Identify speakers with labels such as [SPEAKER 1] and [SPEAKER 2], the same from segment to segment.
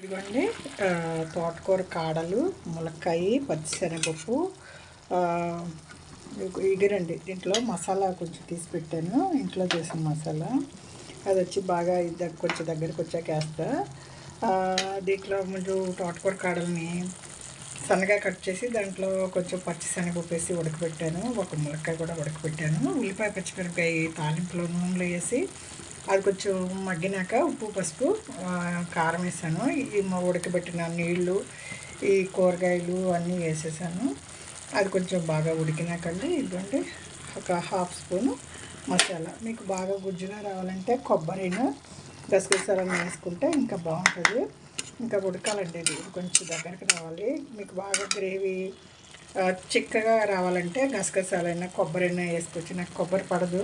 [SPEAKER 1] ఇదిగోండి తోటకూర కాడలు, ములక్కాయ, పచ్చిశనగపప్పు, ఇగురండి. దీంట్లో మసాలా కొంచెం తీసి పెట్టాను, ఇంట్లో చేసిన మసాలా. అది వచ్చి బాగా కొంచెం దగ్గరికి వచ్చాక వేస్తా. దీంట్లో ముందు తోటకూర కాడల్ని సన్నగా కట్ చేసి దాంట్లో కొంచెం పచ్చిశనగపప్పు వేసి ఉడకబెట్టాను. ఒక ములక్కాయ కూడా ఉడకబెట్టాను. ఉల్లిపాయ, పచ్చిమిరపకాయ తాలింపులో నూనెలో వేసి అది కొంచెం మగ్గినాక ఉప్పు, పసుపు, కారం వేసాను. ఈ ఉడకబెట్టిన నీళ్ళు, ఈ కూరగాయలు అన్నీ వేసేసాను. అది కొంచెం బాగా ఉడికినాకండి ఇదిగోండి ఒక హాఫ్ స్పూను మసాలా. మీకు బాగా గుజ్జుగా రావాలంటే కొబ్బరిను, గసగసాలను వేసుకుంటే ఇంకా బాగుంటుంది. ఇంకా ఉడకాలండి, ఇది కొంచెం దగ్గరికి రావాలి. మీకు బాగా గ్రేవీ చిక్కగా రావాలంటే గసగసాలైనా కొబ్బరైనా వేసుకోవచ్చు. నాకు కొబ్బరి పడదు,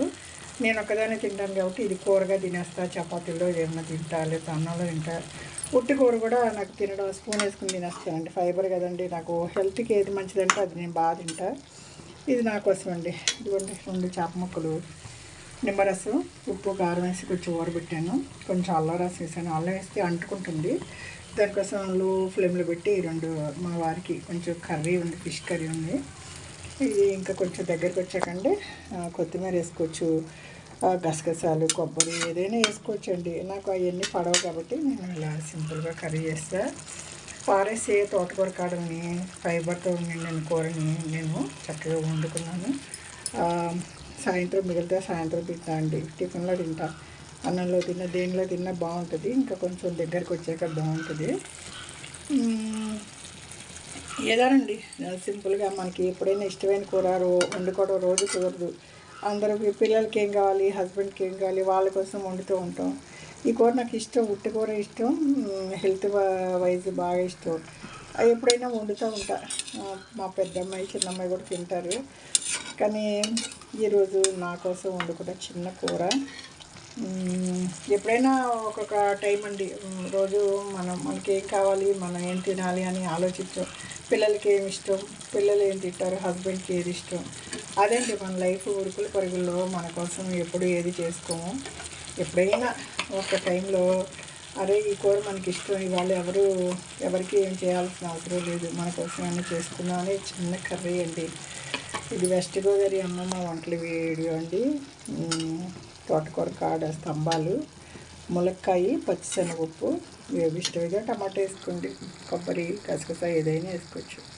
[SPEAKER 1] నేను ఒకదాన్ని తింటాను కాబట్టి ఇది కూరగా తినేస్తా. చపాతీలో ఏమన్నా తింటా, లేదా అన్నంలో తింటా. ఉట్టి కూర కూడా నాకు తినడం స్పూన్ వేసుకుని తినేస్తానండి. ఫైబర్ కదండి, నాకు హెల్త్కి ఏది మంచిదంటే అది నేను బాగా తింటా. ఇది నా కోసం అండి. ఇదిగోండి 2 చేప ముక్కలు, నిమ్మరసం, ఉప్పు, కారం వేసి కొంచెం ఊరబెట్టాను. కొంచెం అల్లం రసం వేసాను. అల్లం వేస్తే అంటుకుంటుంది, దానికోసం లో ఫ్లేమ్లో పెట్టి 2 మా వారికి కొంచెం కర్రీ ఉంది, ఫిష్ కర్రీ ఉంది. ఇది ఇంకా కొంచెం దగ్గరికి వచ్చాకండి కొత్తిమీర వేసుకోవచ్చు, గసగసాలు, కొబ్బరి ఏదైనా వేసుకోవచ్చు అండి. నాకు అవన్నీ పడవు కాబట్టి నేను ఇలా సింపుల్గా కర్రీ చేస్తాను. పారేసే తోటకూర కాడని ఫైబర్తో నిండిన కూరని నేను చక్కగా వండుకున్నాను. సాయంత్రం మిగిలితే సాయంత్రం తింటా అండి. టిఫిన్లో తింటా, అన్నంలో తిన్నా, దేనిలో తిన్నా బాగుంటుంది. ఇంకా కొంచెం దగ్గరికి వచ్చాక బాగుంటుంది. ఏదానండి సింపుల్గా మనకి ఎప్పుడైనా ఇష్టమైన కూర వండుకోవడం రోజు కుదరదు. అందరికి పిల్లలకి ఏం కావాలి, హస్బెండ్కి ఏం కావాలి, వాళ్ళ కోసం వండుతూ ఉంటాం. ఈ కూర నాకు ఇష్టం, ఉట్టి కూర ఇష్టం, హెల్త్ వైజ్ బాగా ఇష్టం. ఎప్పుడైనా వండుతూ ఉంటా. మా పెద్దమ్మాయి, చిన్నమ్మాయి కూడా తింటారు. కానీ ఈరోజు నా కోసం వండుకున్న చిన్న కూర. ఎప్పుడైనా ఒక్కొక్క టైం అండి. రోజు మనకి ఏం కావాలి, మనం ఏం తినాలి అని ఆలోచించాం. పిల్లలకి ఏమి ఇష్టం, పిల్లలు ఏం తింటారు, హస్బెండ్కి ఏది ఇష్టం, అదేంటి మన లైఫ్. ఉరుకుల పరుగుల్లో మన కోసం ఎప్పుడు ఏది చేసుకోము. ఎప్పుడైనా ఒక టైంలో అరే ఈ కూర మనకి ఇష్టం, ఇవాళ ఎవరికి ఏం చేయాల్సిన అవసరం లేదు, మన కోసం ఏమైనా చేసుకుందాం అనే చిన్న కర్రీ అండి. ఇది వెస్ట్ గోదావరి అమ్మమ్మ వంటల వీడియో అండి. తోటకూర కాడ స్తంభాలు, ములక్కాయ, పచ్చిశనగపప్పు, ఇష్టంగా టమాటా వేసుకోండి, కొబ్బరి, గసగసాయ ఏదైనా వేసుకోవచ్చు.